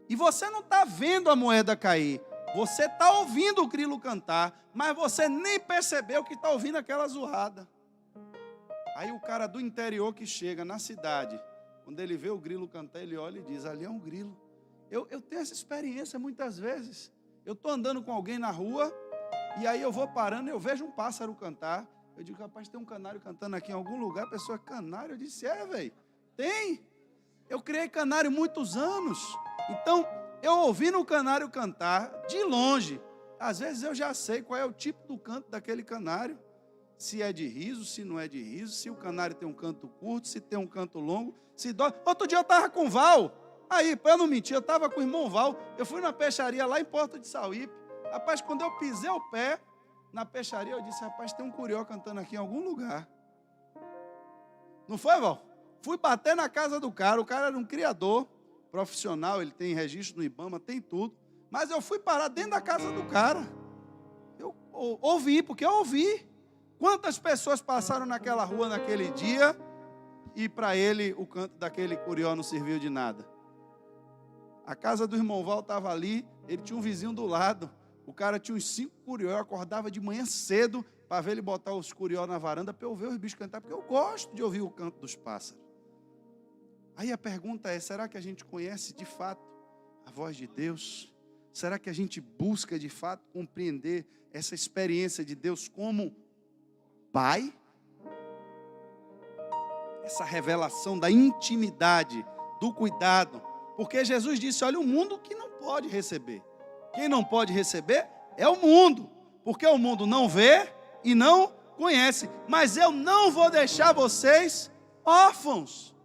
E você não está vendo a moeda cair. Você está ouvindo o grilo cantar, mas você nem percebeu que está ouvindo aquela zoada. Aí o cara do interior que chega na cidade, quando ele vê o grilo cantar, ele olha e diz, ali é um grilo. Eu tenho essa experiência muitas vezes. Eu estou andando com alguém na rua, e aí eu vou parando, eu vejo um pássaro cantar. Eu digo, rapaz, tem um canário cantando aqui em algum lugar. A pessoa, canário? Eu disse, velho, tem. Eu criei canário muitos anos. Então, eu ouvindo o canário cantar, de longe, às vezes eu já sei qual é o tipo do canto daquele canário. Se é de riso, se não é de riso, se o canário tem um canto curto, se tem um canto longo, se dói. Outro dia eu estava com o Val, aí, para eu não mentir, eu estava com o irmão Val, eu fui na peixaria lá em Porto de Sauípe. Rapaz, quando eu pisei o pé na peixaria, eu disse, rapaz, tem um curió cantando aqui em algum lugar. Não foi, Val? Fui bater na casa do cara, o cara era um criador profissional, ele tem registro no IBAMA, tem tudo. Mas eu fui parar dentro da casa do cara. Eu ouvi, porque eu ouvi. Quantas pessoas passaram naquela rua naquele dia e para ele o canto daquele curió não serviu de nada? A casa do irmão Val estava ali, ele tinha um vizinho do lado. O cara tinha uns 5 curió, eu acordava de manhã cedo para ver ele botar os curió na varanda para eu ver os bichos cantar, porque eu gosto de ouvir o canto dos pássaros. Aí a pergunta é, será que a gente conhece de fato a voz de Deus? Será que a gente busca de fato compreender essa experiência de Deus como Pai? Essa revelação da intimidade, do cuidado. Porque Jesus disse, olha, o mundo que não pode receber. Quem não pode receber é o mundo. Porque o mundo não vê e não conhece. Mas eu não vou deixar vocês órfãos.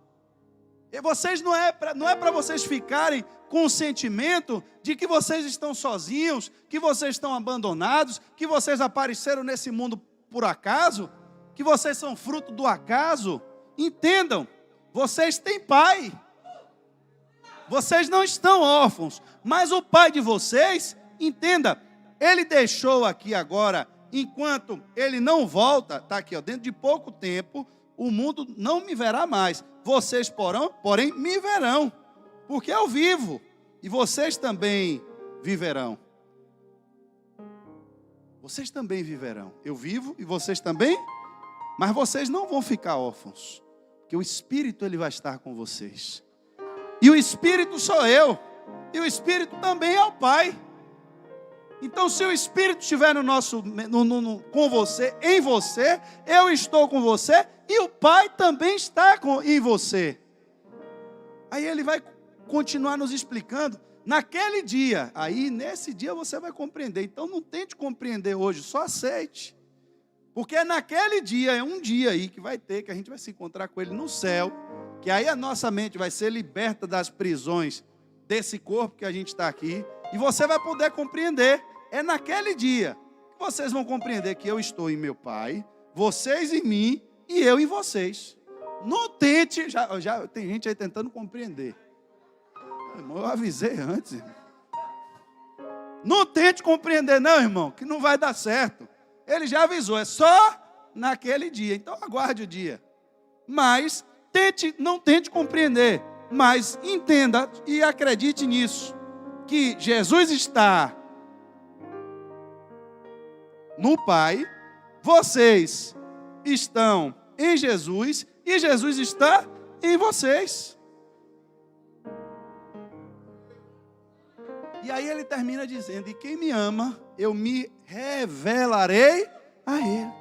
E vocês não é para vocês ficarem com o sentimento de que vocês estão sozinhos, que vocês estão abandonados, que vocês apareceram nesse mundo por acaso, que vocês são fruto do acaso. Entendam, vocês têm pai. Vocês não estão órfãos, mas o pai de vocês, entenda, ele deixou aqui agora, enquanto ele não volta, está aqui, dentro de pouco tempo, o mundo não me verá mais. Vocês, porém, me verão, porque eu vivo, e vocês também viverão. Vocês também viverão. Eu vivo e vocês também, mas vocês não vão ficar órfãos, porque o Espírito ele vai estar com vocês. E o Espírito sou eu, e o Espírito também é o Pai. Então, se o Espírito estiver com você, em você, eu estou com você, e o Pai também está em você. Aí ele vai continuar nos explicando, naquele dia, aí nesse dia você vai compreender. Então não tente compreender hoje, só aceite. Porque naquele dia, é um dia aí que vai ter, que a gente vai se encontrar com ele no céu, que aí a nossa mente vai ser liberta das prisões desse corpo que a gente está aqui, e você vai poder compreender. É naquele dia que vocês vão compreender que eu estou em meu Pai, vocês em mim e eu em vocês. Não tente, já tem gente aí tentando compreender. Irmão, eu avisei antes. Não tente compreender não, irmão, que não vai dar certo. Ele já avisou, é só naquele dia. Então aguarde o dia. Mas não tente compreender, mas entenda e acredite nisso, que Jesus está no Pai, vocês estão em Jesus e Jesus está em vocês. E aí ele termina dizendo: e quem me ama, eu me revelarei a ele.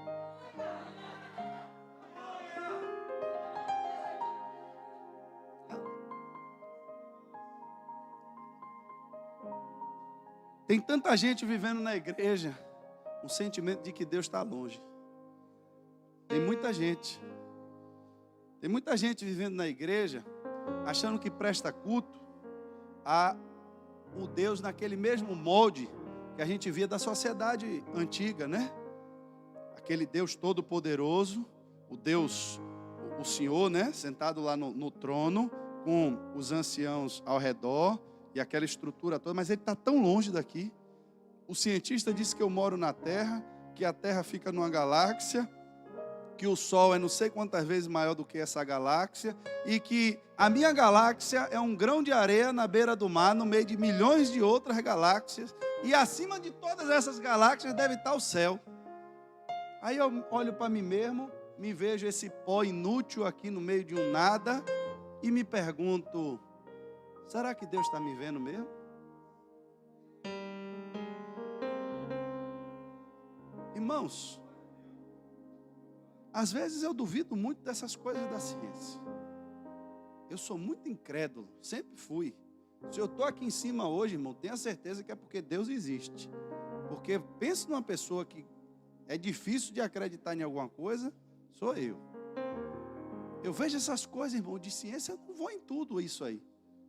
Tem tanta gente vivendo na igreja um sentimento de que Deus está longe. Tem muita gente vivendo na igreja achando que presta culto a o Deus naquele mesmo molde que a gente via da sociedade antiga, né? Aquele Deus todo-poderoso, o Deus, o Senhor, né? Sentado lá no trono, com os anciãos ao redor e aquela estrutura toda, mas ele está tão longe daqui. O cientista disse que eu moro na Terra, que a Terra fica numa galáxia, que o Sol é não sei quantas vezes maior do que essa galáxia, e que a minha galáxia é um grão de areia na beira do mar, no meio de milhões de outras galáxias, e acima de todas essas galáxias deve estar o céu. Aí eu olho para mim mesmo, me vejo esse pó inútil aqui no meio de um nada, e me pergunto: será que Deus está me vendo mesmo? Irmãos, às vezes eu duvido muito dessas coisas da ciência. Eu sou muito incrédulo, sempre fui. Se eu estou aqui em cima hoje, irmão, tenha certeza que é porque Deus existe. Porque pense numa pessoa que é difícil de acreditar em alguma coisa, sou eu. Eu vejo essas coisas, irmão, de ciência, eu não vou em tudo isso aí.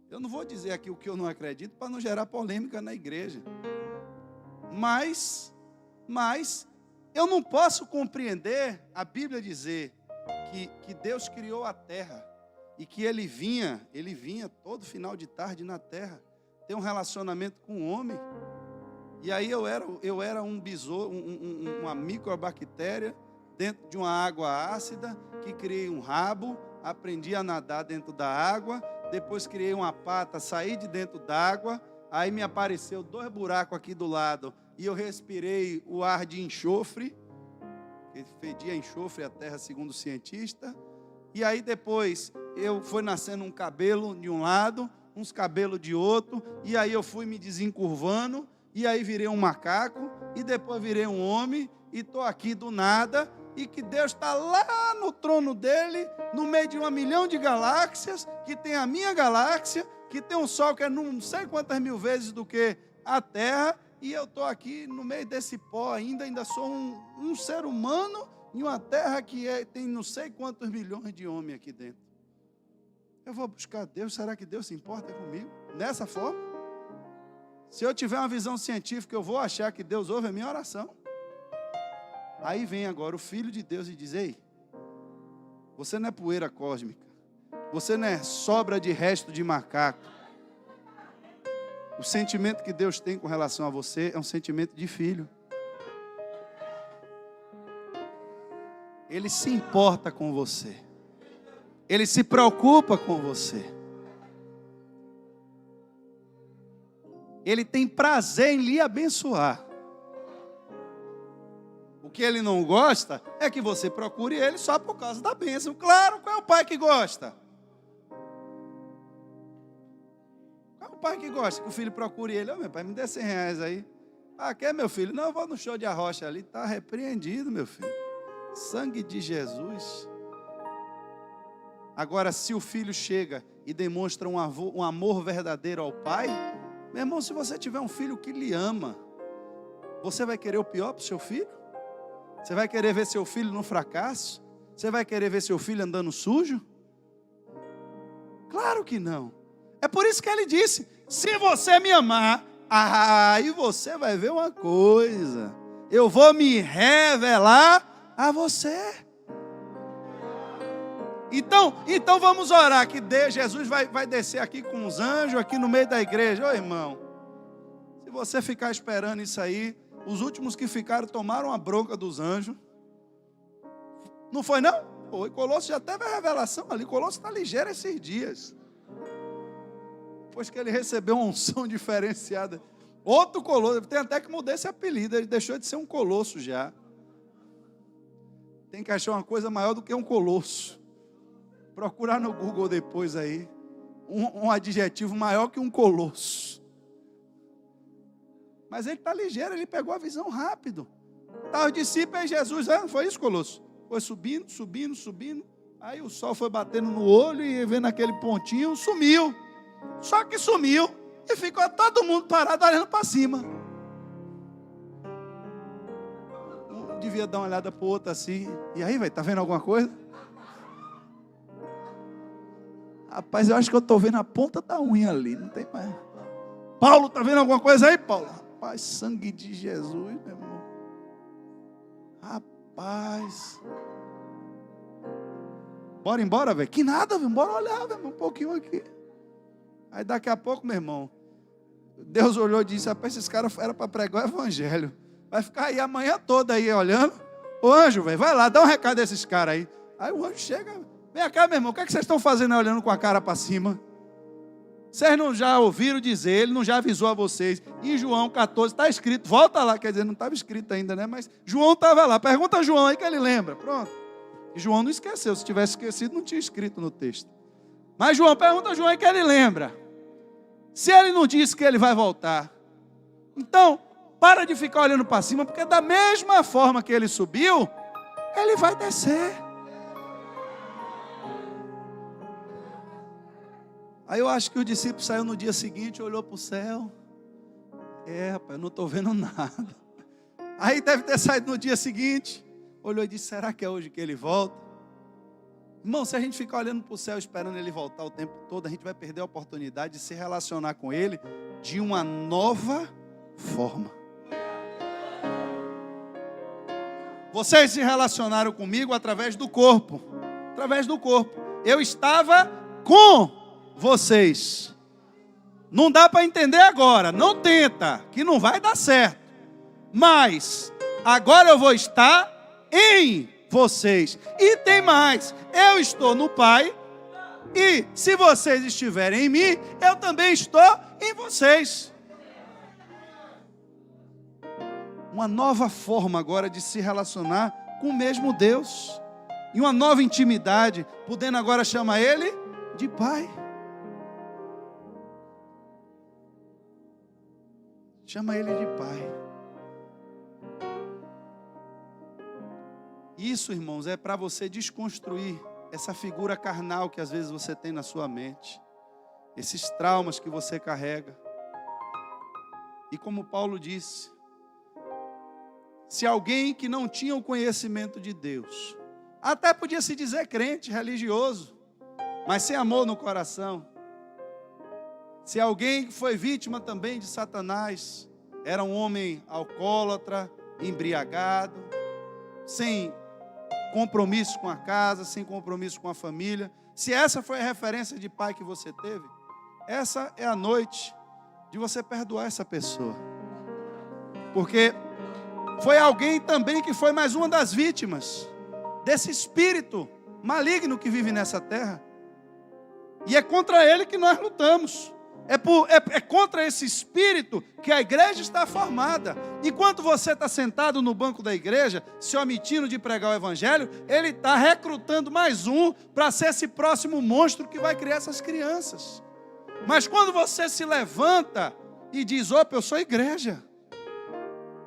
Eu não vou dizer aqui o que eu não acredito para não gerar polêmica na igreja. Mas eu não posso compreender a Bíblia dizer que Deus criou a terra e que Ele vinha todo final de tarde na terra, ter um relacionamento com o homem. E aí eu era um besouro, uma microbactéria dentro de uma água ácida, que criei um rabo, aprendi a nadar dentro da água, depois criei uma pata, saí de dentro d'água, aí me apareceu 2 buracos aqui do lado, e eu respirei o ar de enxofre, que fedia enxofre a terra, segundo o cientista. E aí depois eu fui nascendo um cabelo de um lado, uns cabelos de outro, e aí eu fui me desencurvando, e aí virei um macaco, e depois virei um homem, e estou aqui do nada, e que Deus está lá no trono dele, no meio de 1 milhão de galáxias, que tem a minha galáxia, que tem um sol que é não sei quantas mil vezes do que a terra, e eu estou aqui no meio desse pó ainda sou um ser humano em uma terra que tem não sei quantos milhões de homens aqui dentro. Eu vou buscar Deus, será que Deus se importa comigo? Dessa forma? Se eu tiver uma visão científica, eu vou achar que Deus ouve a minha oração. Aí vem agora o Filho de Deus e diz: ei, você não é poeira cósmica, você não é sobra de resto de macaco. O sentimento que Deus tem com relação a você é um sentimento de filho. Ele se importa com você. Ele se preocupa com você. Ele tem prazer em lhe abençoar. O que ele não gosta é que você procure ele só por causa da bênção. Claro, qual é o pai que gosta? O pai que gosta que o filho procure ele: meu pai, me dê 100 reais aí. Ah, quer, meu filho? Não, eu vou no show de arrocha ali. Está repreendido, meu filho. Sangue de Jesus. Agora, se o filho chega e demonstra um amor verdadeiro ao pai, meu irmão, se você tiver um filho que lhe ama, você vai querer o pior para o seu filho? Você vai querer ver seu filho no fracasso? Você vai querer ver seu filho andando sujo? Claro que não. É por isso que ele disse: se você me amar, aí você vai ver uma coisa. Eu vou me revelar a você. Então vamos orar que Jesus vai descer aqui com os anjos, aqui no meio da igreja. Ô irmão, se você ficar esperando isso aí, os últimos que ficaram tomaram a bronca dos anjos. Não foi não? Foi. Colosso já teve a revelação ali. Colosso está ligeiro esses dias. Depois que ele recebeu uma unção diferenciada. Outro Colosso, tem até que mudar esse apelido, ele deixou de ser um Colosso já. Tem que achar uma coisa maior do que um Colosso. Procurar no Google depois aí, um adjetivo maior que um Colosso. Mas ele está ligeiro, ele pegou a visão rápido. Tá os discípulos e Jesus, foi isso, Colosso? Foi subindo, subindo, subindo. Aí o sol foi batendo no olho e vendo aquele pontinho, sumiu. Só que sumiu e ficou todo mundo parado olhando para cima. Um devia dar uma olhada para o outro assim. E aí, velho, tá vendo alguma coisa? Rapaz, eu acho que eu estou vendo a ponta da unha ali, não tem mais. Paulo, tá vendo alguma coisa aí, Paulo? Rapaz, sangue de Jesus, meu irmão. Rapaz. Bora embora, velho. Que nada, velho. Bora olhar, velho, um pouquinho aqui. Aí daqui a pouco, meu irmão, Deus olhou e disse, rapaz, esses caras eram para pregar o evangelho. Vai ficar aí a manhã toda aí olhando. Ô anjo, velho, vai lá, dá um recado desses caras aí. Aí o anjo chega, vem cá, meu irmão, o que é que vocês estão fazendo aí olhando com a cara para cima? Vocês não já ouviram dizer, ele não já avisou a vocês. Em João 14 está escrito, volta lá, quer dizer, não estava escrito ainda, né? Mas João estava lá, pergunta a João aí que ele lembra, pronto. E João não esqueceu, se tivesse esquecido não tinha escrito no texto. Mas João, pergunta a João aí que ele lembra. Se ele não disse que ele vai voltar. Então, para de ficar olhando para cima, porque da mesma forma que ele subiu, ele vai descer. Aí eu acho que o discípulo saiu no dia seguinte, olhou para o céu. Rapaz, eu não estou vendo nada. Aí deve ter saído no dia seguinte, olhou e disse, será que é hoje que ele volta? Irmão, se a gente ficar olhando para o céu esperando ele voltar o tempo todo, a gente vai perder a oportunidade de se relacionar com ele de uma nova forma. Vocês se relacionaram comigo através do corpo. Através do corpo. Eu estava com vocês. Não dá para entender agora. Não tenta, que não vai dar certo. Mas agora eu vou estar em vocês. E tem mais. Eu estou no Pai. E se vocês estiverem em mim, eu também estou em vocês. Uma nova forma agora de se relacionar com o mesmo Deus. E uma nova intimidade, podendo agora chamar Ele de Pai. Chama Ele de Pai. Isso, irmãos, é para você desconstruir essa figura carnal que às vezes você tem na sua mente. Esses traumas que você carrega. E como Paulo disse, se alguém que não tinha o conhecimento de Deus, até podia se dizer crente, religioso, mas sem amor no coração. Se alguém que foi vítima também de Satanás, era um homem alcoólatra, embriagado, sem compromisso com a casa, sem compromisso com a família. Se essa foi a referência de pai que você teve, essa é a noite de você perdoar essa pessoa. Porque foi alguém também que foi mais uma das vítimas desse espírito maligno que vive nessa terra. E é contra ele que nós lutamos. É contra esse espírito que a igreja está formada. Enquanto você está sentado no banco da igreja, se omitindo de pregar o evangelho, ele está recrutando mais um para ser esse próximo monstro que vai criar essas crianças. Mas quando você se levanta e diz, opa, eu sou igreja,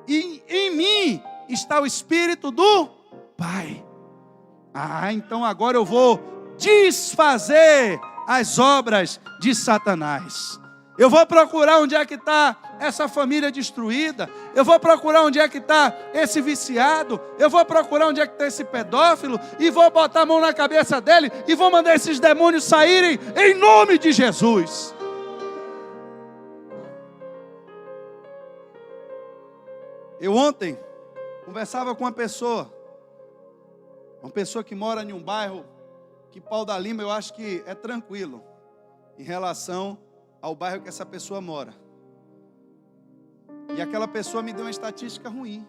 e em mim está o Espírito do Pai. Então agora eu vou desfazer as obras de Satanás. Eu vou procurar onde é que está essa família destruída. Eu vou procurar onde é que está esse viciado. Eu vou procurar onde é que está esse pedófilo. E vou botar a mão na cabeça dele. E vou mandar esses demônios saírem em nome de Jesus. Eu ontem conversava com uma pessoa que mora em um bairro que Pau da Lima eu acho que é tranquilo em relação ao bairro que essa pessoa mora. E aquela pessoa me deu uma estatística ruim.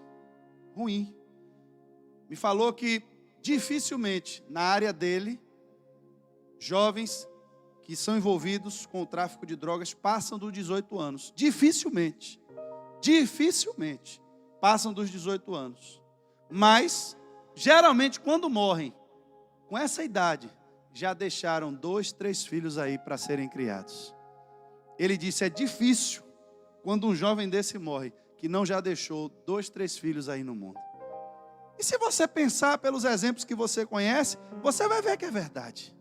Me falou que dificilmente na área dele, jovens que são envolvidos com o tráfico de drogas passam dos 18 anos. Dificilmente passam dos 18 anos. Mas, geralmente, quando morrem, com essa idade, já deixaram 2, 3 filhos aí para serem criados. Ele disse, é difícil, quando um jovem desse morre, que não já deixou 2, 3 filhos aí no mundo. E se você pensar pelos exemplos que você conhece, você vai ver que é verdade.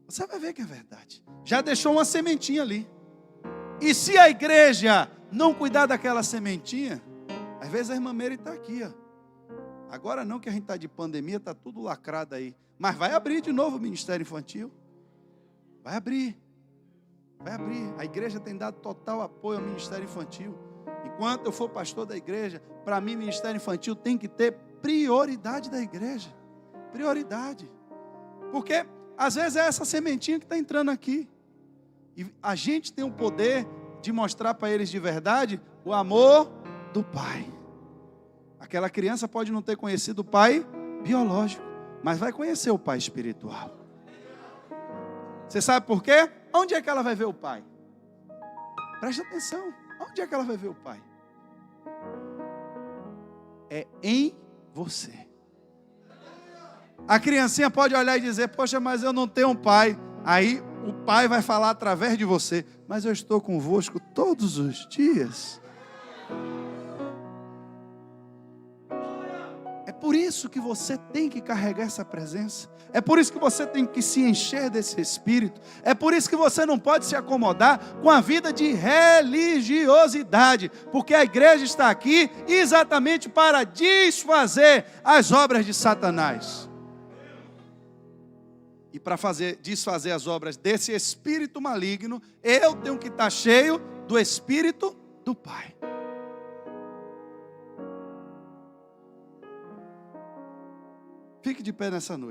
Você vai ver que é verdade. Já deixou uma sementinha ali. E se a igreja não cuidar daquela sementinha, às vezes a irmã Meire está aqui, ó. Agora não, que a gente está de pandemia, está tudo lacrado aí. Mas vai abrir de novo o ministério infantil. Vai abrir. Vai abrir. A igreja tem dado total apoio ao ministério infantil. Enquanto eu for pastor da igreja, para mim, ministério infantil tem que ter prioridade da igreja. Prioridade. Porque, às vezes, é essa sementinha que está entrando aqui. E a gente tem o poder de mostrar para eles de verdade o amor do Pai. Aquela criança pode não ter conhecido o pai biológico, mas vai conhecer o pai espiritual. Você sabe por quê? Onde é que ela vai ver o pai? Preste atenção. Onde é que ela vai ver o pai? É em você. A criancinha pode olhar e dizer: poxa, mas eu não tenho um pai. Aí o pai vai falar através de você: mas eu estou convosco todos os dias. É por isso que você tem que carregar essa presença. É por isso que você tem que se encher desse Espírito. É por isso que você não pode se acomodar com a vida de religiosidade. Porque a igreja está aqui exatamente para desfazer as obras de Satanás. E para desfazer as obras desse espírito maligno, eu tenho que estar cheio do Espírito do Pai. Fique de pé nessa noite.